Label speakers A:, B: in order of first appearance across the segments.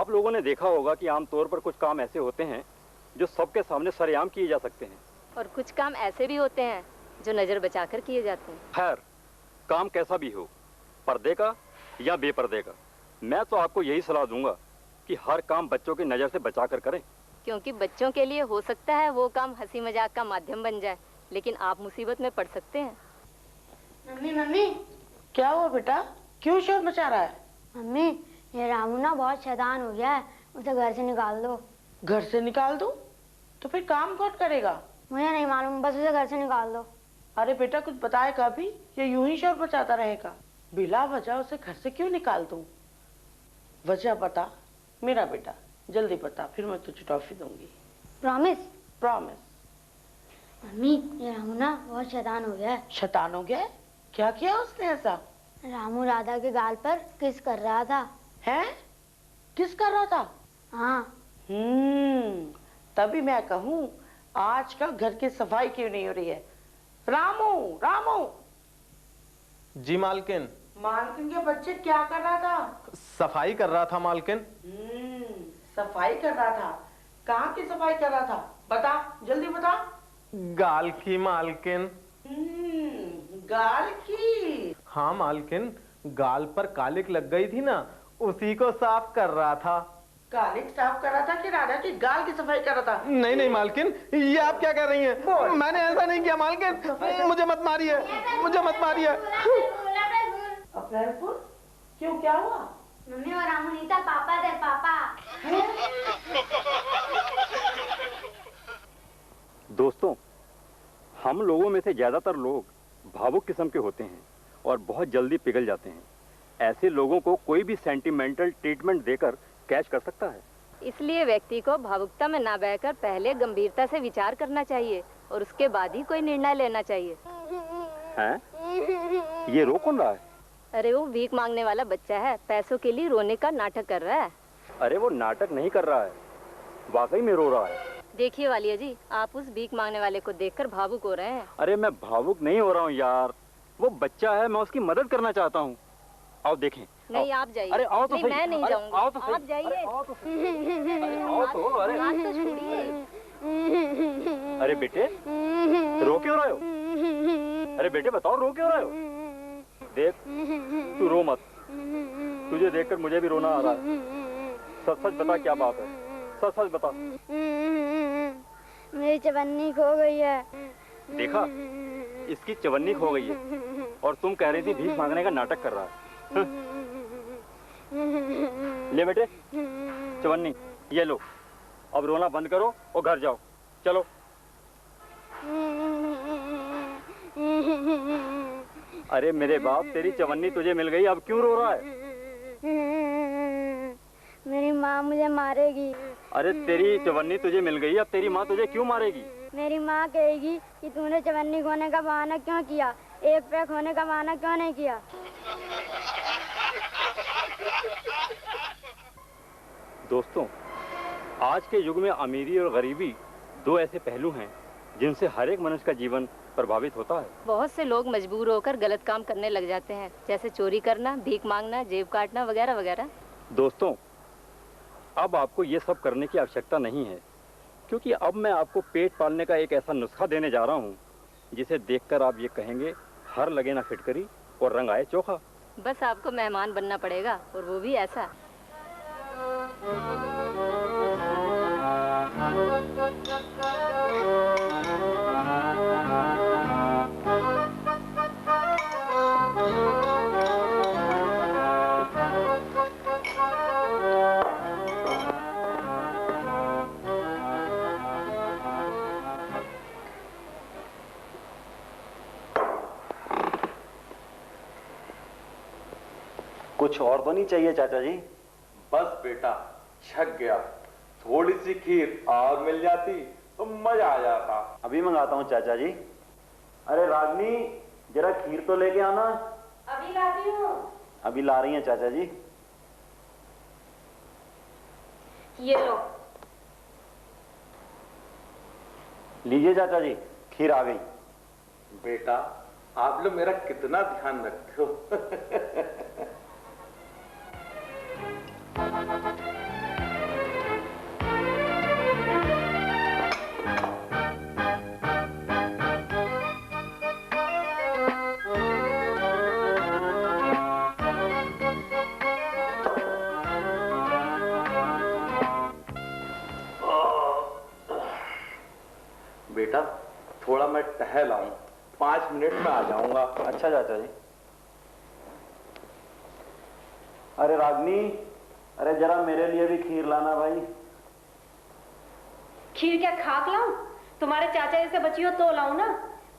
A: आप लोगों ने देखा होगा कि आमतौर पर कुछ काम ऐसे होते हैं जो सबके सामने सरेआम किए जा सकते हैं,
B: और कुछ काम ऐसे भी होते हैं जो नजर बचाकर किए जाते हैं।
A: खैर, काम कैसा भी हो, पर्दे का या बेपर्दे का, मैं तो आपको यही सलाह दूंगा कि हर काम बच्चों की नजर से बचाकर करें।
B: क्योंकि बच्चों के लिए हो सकता है वो काम हंसी मजाक का माध्यम बन जाए, लेकिन आप मुसीबत में पड़ सकते हैं।
C: मम्मी मम्मी, क्या हुआ बेटा, क्यों शोर मचा रहा है?
D: मम्मी, ये रामू ना बहुत शैतान हो गया है, उसे घर से निकाल दो।
C: घर से निकाल दो? तो फिर काम कौन करेगा?
D: मुझे नहीं मालूम, बस उसे घर से निकाल दो।
C: अरे बेटा, कुछ बताएगा भी? ये यूं ही शोर मचाता रहेगा? बिला वजह उसे घर से क्यों निकाल दूं? वजह बता मेरा बेटा, जल्दी बता, फिर मैं तुझे टॉफी दूंगी।
D: प्रॉमिस?
C: प्रॉमिस।
D: मम्मी, ये रामू ना बहुत शैतान हो गया है।
C: शैतान हो गया है? क्या किया उसने ऐसा?
D: रामू राधा के गाल पर किस कर रहा था।
C: हैं? किस कर रहा था?
D: हाँ।
C: तभी मैं कहूँ आजकल घर की सफाई क्यों नहीं हो रही है। रामू, रामू।
E: जी मालकिन।
C: मालकिन के बच्चे क्या कर रहा था?
E: सफाई कर रहा था मालकिन।
C: सफाई कर रहा था? कहाँ की सफाई कर रहा था? बता, जल्दी बता।
E: गाल की मालकिन।
C: गाल की?
E: हाँ मालकिन, गाल पर कालिक लग गई थी ना, उसी को साफ कर रहा था।
C: कालिक साफ कर रहा था कि राधा की गाल की सफाई कर रहा था?
E: नहीं नहीं मालकिन, ये आप क्या कर रही हैं? मैंने ऐसा नहीं किया मालकिन, मुझे मत मारिए, मुझे मत मारिए।
C: अप्रैल फूल? क्यों, क्या हुआ?
D: मम्मी, और रामू नहीं था, पापा थे, पापा।
A: दोस्तों, हम लोगों में से ज्यादातर लोग भावुक किस्म के होते हैं और बहुत जल्दी पिघल जाते हैं। ऐसे लोगों को कोई भी सेंटिमेंटल ट्रीटमेंट देकर कैच कर सकता है।
B: इसलिए व्यक्ति को भावुकता में ना बहकर पहले गंभीरता से विचार करना चाहिए और उसके बाद ही कोई निर्णय लेना चाहिए।
A: हैं? ये रो कौन रहा है?
B: अरे वो भीख मांगने वाला बच्चा है, पैसों के लिए रोने का नाटक कर रहा है।
A: अरे वो नाटक नहीं कर रहा है, वाकई में रो रहा है।
B: देखिए वालिया जी, आप उस भीख मांगने वाले को देखकर भावुक हो रहे हैं।
A: अरे मैं भावुक नहीं हो रहा हूँ यार, वो बच्चा है, मैं उसकी मदद करना चाहता हूँ। आओ देखें।
B: नहीं, आप जाइए।
A: अरे आओ तो सही।
B: मैं नहीं जाऊंगी।
A: आओ तो सही।
B: आप जाइए।
A: आओ तो सही। आओ तो। अरे
B: हाथ तो छोड़िए।
A: अरे बेटे, रो क्यों रहे हो? अरे बेटे बताओ, रो क्यों रहे हो? देख, तू रो मत, तुझे देखकर मुझे भी रोना आ रहा है। सच सच बता, क्या बात है? सच सच बता।
D: मेरी चवन्नी खो गई है।
A: देखा, इसकी चवन्नी खो गई है और तुम कह रही थी भीख मांगने का नाटक कर रहा है। ले बेटे चवन्नी, ये लो, अब रोना बंद करो और घर जाओ। चलो। अरे मेरे बाप, तेरी चवन्नी तुझे मिल गई, अब क्यों रो रहा है?
D: मेरी माँ मुझे मारेगी।
A: अरे तेरी चवन्नी तुझे मिल गई, अब तेरी माँ तुझे क्यों मारेगी?
D: मेरी माँ कहेगी कि तूने चवन्नी खोने का बहाना क्यों किया, एक पैर खोने का बहाना क्यों नहीं किया।
A: दोस्तों, आज के युग में अमीरी और गरीबी दो ऐसे पहलू हैं जिनसे हर एक मनुष्य का जीवन प्रभावित होता है।
B: बहुत से लोग मजबूर होकर गलत काम करने लग जाते हैं, जैसे चोरी करना, भीख मांगना, जेब काटना वगैरह वगैरह।
A: दोस्तों, अब आपको ये सब करने की आवश्यकता नहीं है, क्योंकि अब मैं आपको पेट पालने का एक ऐसा नुस्खा देने जा रहा हूँ जिसे देखकर आप ये कहेंगे, हर लगे ना फिटकरी और रंग आए चोखा।
B: बस आपको मेहमान बनना पड़ेगा, और वो भी ऐसा।
A: कुछ और तो नहीं चाहिए चाचा जी?
F: बस बेटा, छक गया, थोड़ी सी खीर और मिल जाती तो मजा आ जाता।
A: अभी मंगाता हूँ चाचा जी। अरे रागनी, जरा खीर तो लेके आना।
D: अभी लाती हूँ।
A: अभी ला रही हैं चाचा जी।
D: ये लो।
A: लीजिए चाचा जी, खीर आ गई।
F: बेटा, आप लोग मेरा कितना ध्यान रखते हो। थोड़ा मैं टहल आऊं, 5 मिनट में आ जाऊंगा।
A: अच्छा चाचा जी। अरे रागनी, अरे जरा मेरे लिए भी खीर लाना भाई।
G: खीर क्या खाक लाऊं? तुम्हारे चाचा जी से बची हो तो लाऊं ना।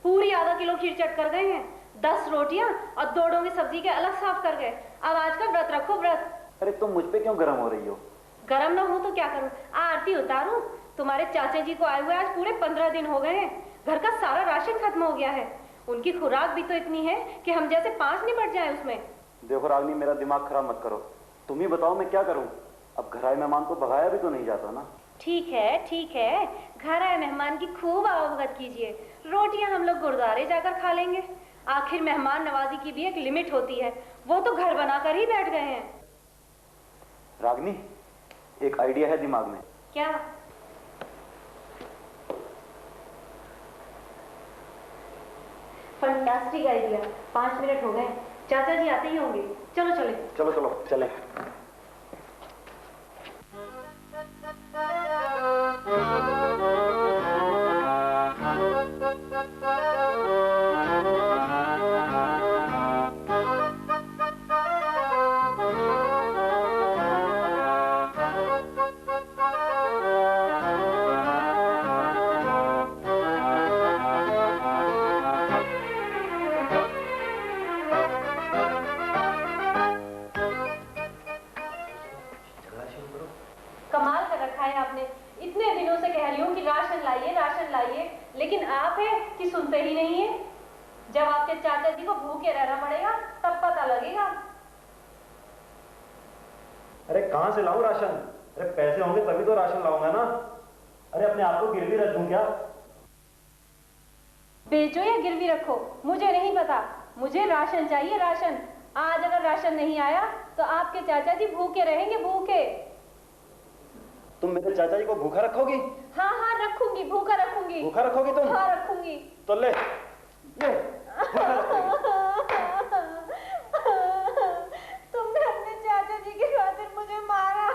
G: पूरी आधा किलो खीर चट कर गए हैं, 10 रोटियां और 2 डोंगे सब्जी के अलग साफ कर गए। अब आज का व्रत रखो, व्रत।
A: अरे तुम मुझ पे क्यों गर्म हो रही हो?
G: गरम ना हो तो क्या करूं? आरती उतारूं? तुम्हारे चाचा जी को आए हुए आज पूरे 15 दिन हो गए हैं। घर का सारा राशन खत्म हो गया है। उनकी खुराक भी तो इतनी है कि हम जैसे 5 निपट जाए उसमें।
A: देखो रागनी, मेरा दिमाग खराब मत करो। तुम ही बताओ मैं क्या करूं? अब घर आए मेहमान को भगाया भी तो नहीं जाता ना।
G: ठीक है, ठीक है, घर आए मेहमान की खूब आवभगत कीजिए। रोटियां हम लोग गुरुद्वारे जाकर खा लेंगे। आखिर मेहमान नवाजी की भी एक लिमिट होती है। वो तो घर बनाकर ही बैठ गए हैं।
A: रागनी, एक आइडिया है दिमाग में।
G: क्या? Fantastic idea. 5 मिनट हो गए, चाचा जी आते ही होंगे। चलो चले।
A: चलो चलो चले।
G: कमाल कर रखा है आपने। इतने दिनों से कह रही हूँ कि राशन लाइए, लेकिन आप है कि सुनते ही नहीं है। जब आपके चाचा जी को भूखे रहना पड़ेगा तब पता लगेगा।
A: अरे कहाँ से लाऊं राशन? अरे पैसे होंगे तभी तो राशन लाऊंगा ना। अरे अपने आप को गिरवी रख दूं क्या?
G: बेचो या गिरवी रखो मुझे नहीं पता। मुझे राशन चाहिए, राशन। आज अगर राशन नहीं आया तो आपके चाचा जी भूखे रहेंगे, भूखे।
A: तुम मेरे चाचा जी को भूखा रखोगी?
G: हाँ हाँ रखूंगी, भूखा रखूंगी।
A: भूखा रखोगी तुम?
G: हाँ रखूंगी।
A: तो ले
G: तुमने अपने चाचा जी की खातिर मुझे मारा।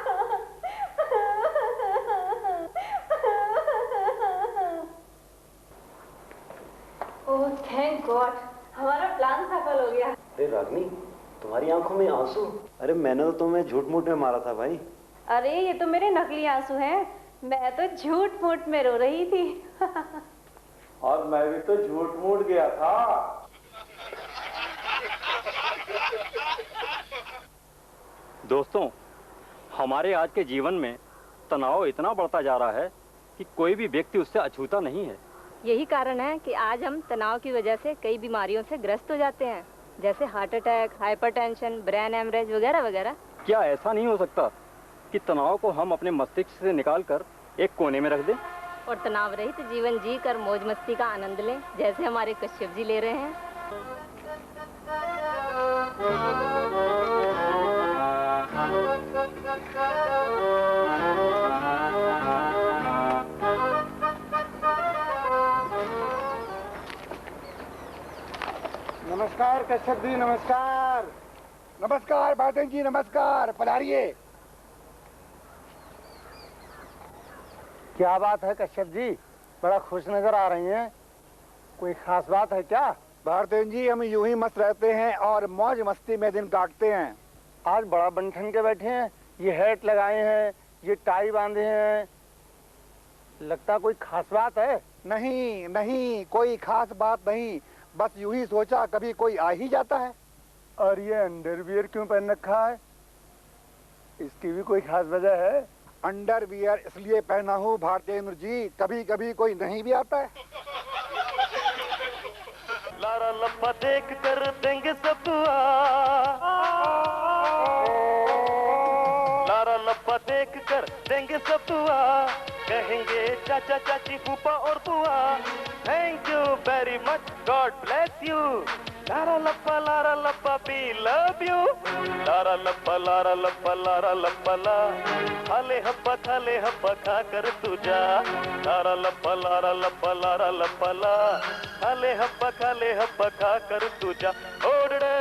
G: ओह थैंक गॉड, हमारा प्लान सफल हो गया।
A: अरे रागनी, तुम्हारी आंखों में आंसू? अरे मैंने तो तुम्हें झूठ मूठ में मारा था भाई।
G: अरे ये तो मेरे नकली आंसू हैं। मैं तो झूठ मूठ में रो रही थी।
F: और मैं भी तो झूठ मूठ गया था।
A: दोस्तों, हमारे आज के जीवन में तनाव इतना बढ़ता जा रहा है कि कोई भी व्यक्ति उससे अछूता नहीं है।
B: यही कारण है कि आज हम तनाव की वजह से कई बीमारियों से ग्रस्त हो जाते हैं, जैसे heart attack, hypertension, brain haemorrhage वगैरह वगैरह।
A: क्या ऐसा नहीं हो सकता कि तनाव को हम अपने मस्तिष्क से निकालकर एक कोने में रख दें
B: और तनाव रहित जीवन जी कर मौज मस्ती का आनंद लें, जैसे हमारे कश्यप जी ले रहे हैं।
H: नमस्कार कश्यप जी, नमस्कार। नमस्कार बादन जी, नमस्कार। पधारिए। क्या बात है कश्यप जी, बड़ा खुश नजर आ रही हैं। कोई खास बात है क्या? भारतेन जी, हम यूं ही मस्त रहते हैं और मौज मस्ती में दिन काटते हैं। आज बड़ा बंठन के बैठे हैं, ये हैट लगाए हैं, ये टाई बांधे हैं। लगता कोई खास बात है? नहीं नहीं, कोई खास बात नहीं, बस यूं ही सोचा कभी कोई आ ही जाता है। और ये अंडरवियर क्यों पहन रखा है? इसकी भी कोई खास वजह है? अंडरवियर इसलिए पहना हूँ भारतेंद्र जी, कभी कभी कोई नहीं भी आता है।
I: लारा लप्पा देख कर देंगे सब दुआ, लारा लप्पा देख कर देंगे सब दुआ, कहेंगे चाचा चाची फूफा और बुआ, thank you very much, God bless you. लारा लप्पा वी लव यू। लारा लप्पा ला, खाले हब्बा खा कर तू जा। लारा लप्पा ला, खाले हब्बा खा कर तू जा। ओड़े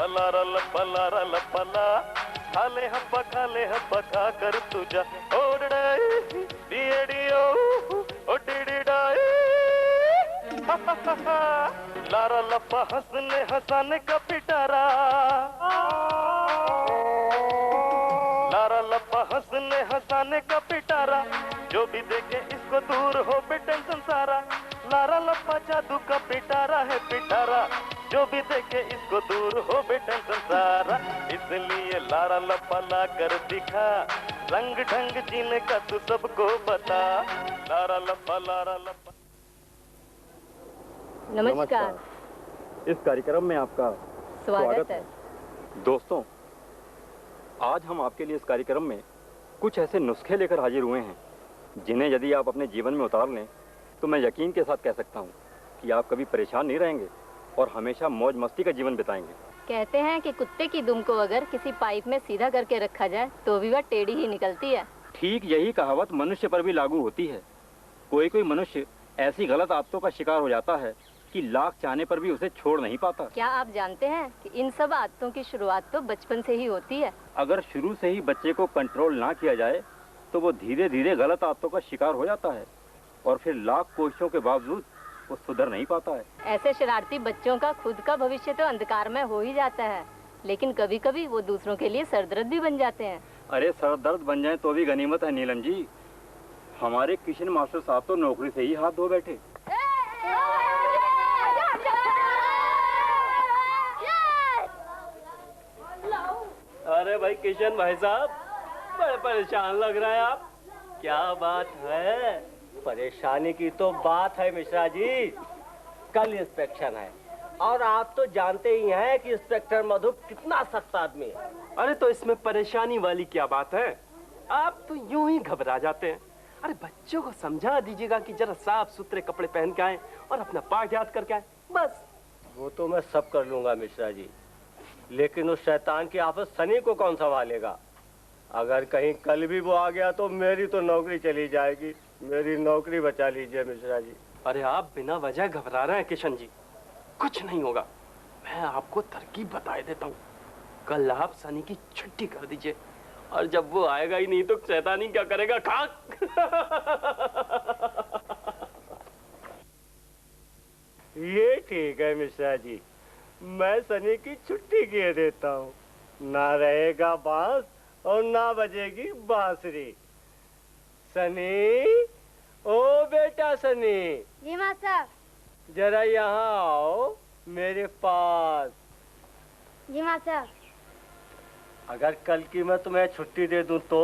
I: लारा लप्पा लारा लप्पा ला, खाले हब्बा खा कर तुझा ओड़े डीएडीओ ओ डीडीडाए। लारा लप्पा हंसने हंसाने का पिटारा, लारा लप्पा हंसने हंसाने का पिटारा, जो भी देखे इसको दूर हो बेटेंशन सारा। लारा लप्पा जादू का पिटारा है पिटारा, जो भी देखे इसको दूर हो बेटेंशन सारा। इसलिए लारा लप्पा ला कर दिखा, रंग ढंग जीने का तू सबको बता। लारा लप्पा लारा लप्पा।
B: नमस्कार।
A: इस कार्यक्रम में आपका
B: स्वागत है।
A: दोस्तों, आज हम आपके लिए इस कार्यक्रम में कुछ ऐसे नुस्खे लेकर हाजिर हुए हैं जिन्हें यदि आप अपने जीवन में उतार लें तो मैं यकीन के साथ कह सकता हूं कि आप कभी परेशान नहीं रहेंगे और हमेशा मौज मस्ती का जीवन बिताएंगे।
B: कहते हैं कि कुत्ते की दुम को अगर किसी पाइप में सीधा करके रखा जाए तो भी वह टेढ़ी ही निकलती है।
A: ठीक यही कहावत मनुष्य पर भी लागू होती है। कोई कोई मनुष्य ऐसी गलत आदतों का शिकार हो जाता है कि लाख चाहने पर भी उसे छोड़ नहीं पाता।
B: क्या आप जानते हैं कि इन सब आदतों की शुरुआत तो बचपन से ही होती है।
A: अगर शुरू से ही बच्चे को कंट्रोल ना किया जाए तो वो धीरे धीरे गलत आदतों का शिकार हो जाता है और फिर लाख कोशिशों के बावजूद वो सुधर नहीं पाता है।
B: ऐसे शरारती बच्चों का खुद का भविष्य तो अंधकार में हो ही जाता है, लेकिन कभी कभी वो दूसरों के लिए सरदर्द भी बन जाते हैं।
A: अरे सरदर्द बन जाए तो भी गनीमत है नीलम जी। हमारे किशन मास्टर साहब तो नौकरी से ही हाथ धो बैठे।
J: अरे भाई किशन भाई साहब, बड़े परेशान लग रहा है आप। क्या बात है? परेशानी की तो बात है मिश्रा जी, कल इंस्पेक्शन है और आप तो जानते ही हैं कि इंस्पेक्टर मधु कितना सख्त आदमी है।
K: अरे तो इसमें परेशानी वाली क्या बात है? आप तो यूं ही घबरा जाते हैं। अरे बच्चों को समझा दीजिएगा कि जरा साफ सुथरे कपड़े पहन के आए और अपना पाठ याद करके आए, बस।
J: वो तो मैं सब कर लूंगा मिश्रा जी, लेकिन उस शैतान की आफत सनी को कौन संभालेगा? अगर कहीं कल भी वो आ गया तो मेरी तो नौकरी चली जाएगी। मेरी नौकरी बचा लीजिए मिश्रा जी।
K: अरे आप बिना वजह घबरा रहे हैं किशन जी, कुछ नहीं होगा। मैं आपको तरकीब बता देता हूँ। कल आप सनी की छुट्टी कर दीजिए और जब वो आएगा ही नहीं तो शैतानी क्या करेगा? खाक।
J: ये ठीक है मिश्रा जी, मैं सनी की छुट्टी किए देता हूँ। ना रहेगा बांस और ना बजेगी बांसुरी। सनी, ओ बेटा सनी।
D: जी मास्टर।
J: जरा यहाँ आओ मेरे पास।
D: जी मास्टर।
J: अगर कल की मैं तुम्हें छुट्टी दे दूं तो?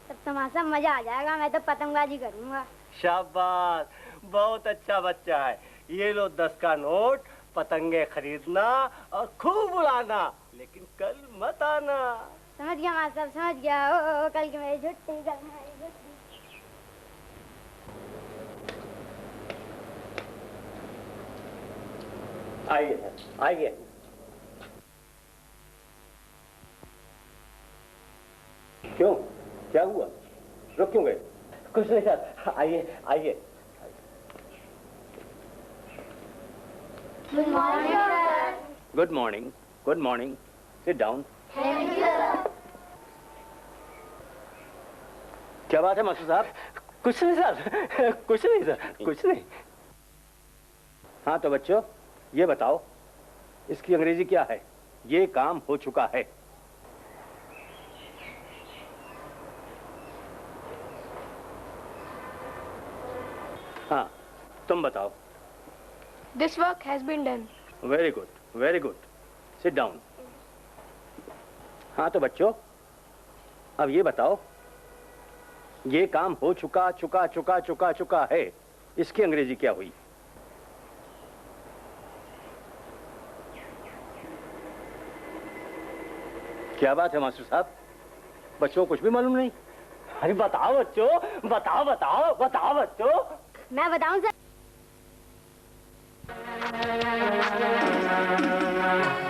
D: तब तो मास्टर मजा आ जाएगा, मैं तो पतंगबाजी करूंगा।
J: शाबाश, बहुत अच्छा बच्चा है। ये लो 10 का नोट, पतंगे खरीदना और खूब उड़ाना, लेकिन कल मत आना।
D: समझ गया मास्टर, समझ गया। ओ, कल की मेरी छुट्टी, कल मेरी छुट्टी।
J: आइए सर, आइए। क्यों, क्या हुआ? रुक क्यों गए? कुछ नहीं सर, आइए आइए।
D: Good morning sir.
A: Good morning, good morning. Sit down.
D: Thank you sir.
A: क्या बात है मास्टर साहब?
J: कुछ नहीं सर, कुछ नहीं सर, कुछ नहीं।
A: हाँ तो बच्चों, ये बताओ इसकी अंग्रेजी क्या है? ये काम हो चुका है। हाँ, तुम बताओ।
L: This work has been done.
A: Very good, very good. Sit down. हाँ तो बच्चों, अब ये बताओ, ये काम हो चुका चुका चुका चुका चुका है, इसकी अंग्रेजी क्या हुई? क्या बात है मास्टर साहब, बच्चों को कुछ भी मालूम नहीं?
J: अरे बताओ बच्चों, बताओ बताओ बताओ बच्चों।
D: मैं बताऊं सर?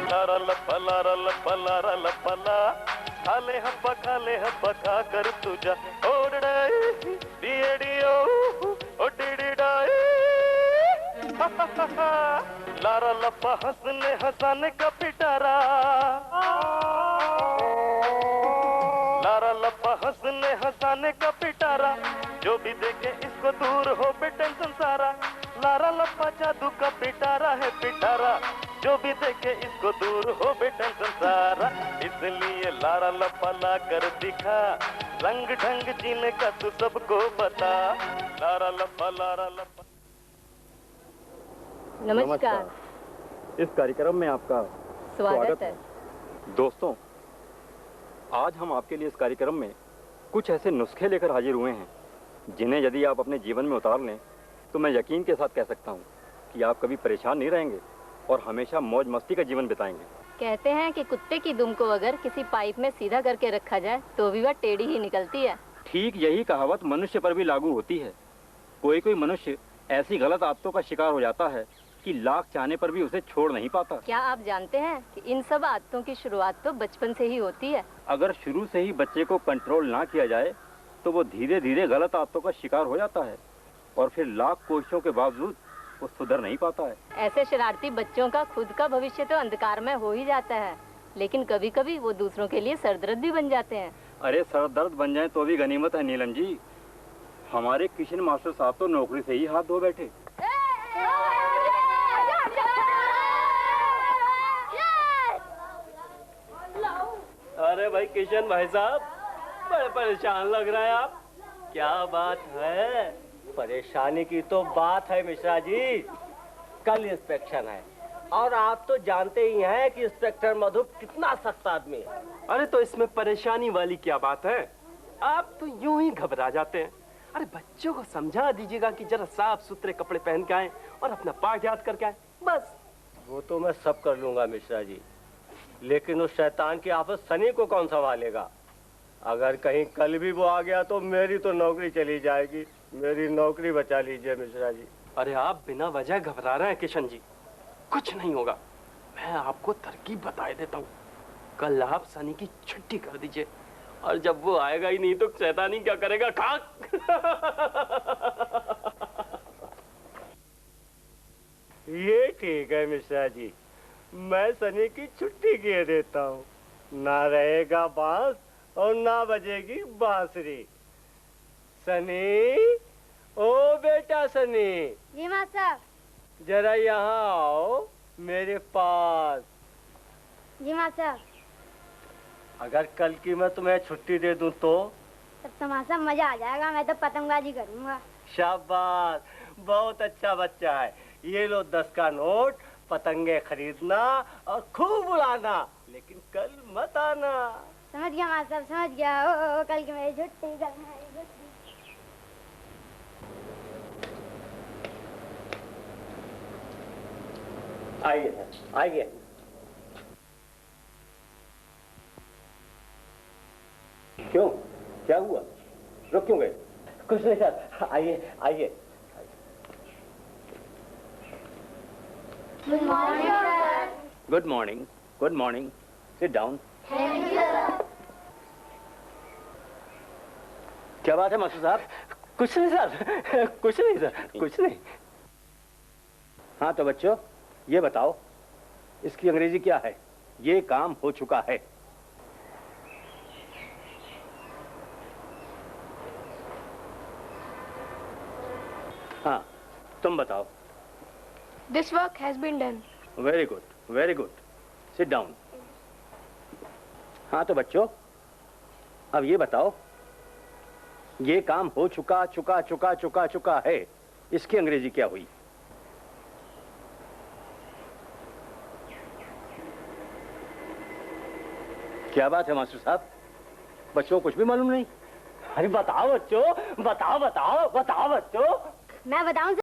I: लारा लप्पा लारा लप्पा लारा लप्पा ला, खाले हब्बा खा कर तुझा ओड़े डीएडीओ ओ डीडीडाए। लारा लपा हंसने हंसाने का पिटारा, लारा लपा हंसने हंसाने का पिटारा, जो भी देखे इसको दूर हो बे टेंशन सारा। लारा लपा जादू का पिटारा है पिटारा, जो भी देखे इसको दूर हो बे टेंशन सारा। इसलिए लारा लपा ला कर दिखा, रंग ढंग जीने का तू सबको बता। लारा लपा लारा लपा।
B: नमस्कार।
A: इस कार्यक्रम में आपका
B: स्वागत है।
A: दोस्तों, आज हम आपके लिए इस कार्यक्रम में कुछ ऐसे नुस्खे लेकर हाजिर हुए हैं जिन्हें यदि आप अपने जीवन में उतार लें तो मैं यकीन के साथ कह सकता हूं कि आप कभी परेशान नहीं रहेंगे और हमेशा मौज मस्ती का जीवन बिताएंगे।
B: कहते हैं कि कुत्ते की दुम को अगर किसी पाइप में सीधा करके रखा जाए तो भी वह टेढ़ी ही निकलती है।
A: ठीक यही कहावत मनुष्य पर भी लागू होती है। कोई कोई मनुष्य ऐसी गलत आदतों का शिकार हो जाता है कि लाख चाहने पर भी उसे छोड़ नहीं पाता।
B: क्या आप जानते हैं कि इन सब आदतों की शुरुआत तो बचपन से ही होती है।
A: अगर शुरू से ही बच्चे को कंट्रोल ना किया जाए तो वो धीरे धीरे गलत आदतों का शिकार हो जाता है और फिर लाख कोशिशों के बावजूद वो सुधर नहीं पाता है।
B: ऐसे शरारती बच्चों का खुद का भविष्य तो अंधकार में हो ही जाता है, लेकिन कभी कभी वो दूसरों के लिए सरदर्द भी बन जाते हैं।
A: अरे सरदर्द बन जाए तो भी गनीमत है नीलम जी। हमारे किशन मास्टर साहब तो नौकरी से ही हाथ धो बैठे।
J: अरे भाई किशन भाई साहब, बड़े परेशान लग रहे हैं आप। क्या बात है? परेशानी की तो बात है मिश्रा जी, कल इंस्पेक्शन है और आप तो जानते ही हैं कि इंस्पेक्टर मधु कितना सख्त आदमी है।
K: अरे तो इसमें परेशानी वाली क्या बात है? आप तो यूं ही घबरा जाते हैं। अरे बच्चों को समझा दीजिएगा कि जरा साफ सुथरे कपड़े पहन के आए और अपना पाठ याद करके आए, बस।
J: वो तो मैं सब कर लूंगा मिश्रा जी, लेकिन उस शैतान की आफत सनी को कौन संभालेगा? अगर कहीं कल भी वो आ गया तो मेरी तो नौकरी चली जाएगी। मेरी नौकरी बचा लीजिए मिश्रा जी।
K: अरे आप बिना वजह घबरा रहे हैं किशन जी, कुछ नहीं होगा। मैं आपको तरकीब बता देता हूँ। कल आप सनी की छुट्टी कर दीजिए और जब वो आएगा ही नहीं तो शैतानी क्या करेगा? खाक।
J: ये ठीक है मिश्रा जी, मैं सनी की छुट्टी किए देता हूँ। ना रहेगा बांस और ना बजेगी बांसुरी। सनी, ओ बेटा सनी।
D: जी मास्टर।
J: जरा यहाँ आओ मेरे पास।
D: जी मास्टर।
J: अगर कल की मैं तुम्हें छुट्टी दे दूं तो?
D: तब तुम्हारा मजा आ जाएगा, मैं तो पतंगबाजी करूंगा।
J: शाबाश, बहुत अच्छा बच्चा है। ये लो 10 का नोट, पतंगे खरीदना और खूब उड़ाना, लेकिन कल मत आना।
D: समझ गया मास्टर, समझ गया। ओ, कल की मेरी छुट्टी, कल मेरी छुट्टी।
J: आइए सर, आइए। क्यों, क्या हुआ? रुक क्यों गए? कुछ नहीं सर, आइए आइए।
D: Good morning sir.
A: Good morning, good morning. Sit down.
D: Thank you sir.
J: क्या बात है मास्टर साहब? कुछ नहीं सर, कुछ नहीं सर, कुछ नहीं। हाँ तो बच्चों, ये बताओ इसकी अंग्रेजी क्या है? ये काम हो चुका है। हाँ, तुम बताओ।
L: This work has been done.
J: Very good, very good. Sit down. हाँ तो बच्चों, अब ये बताओ, ये काम हो चुका चुका चुका चुका चुका है, इसकी अंग्रेजी क्या हुई? क्या बात है मास्टर साहब, बच्चों को कुछ भी मालूम नहीं? अरे बताओ बच्चों, बताओ बताओ बताओ बच्चों।
D: मैं बताऊं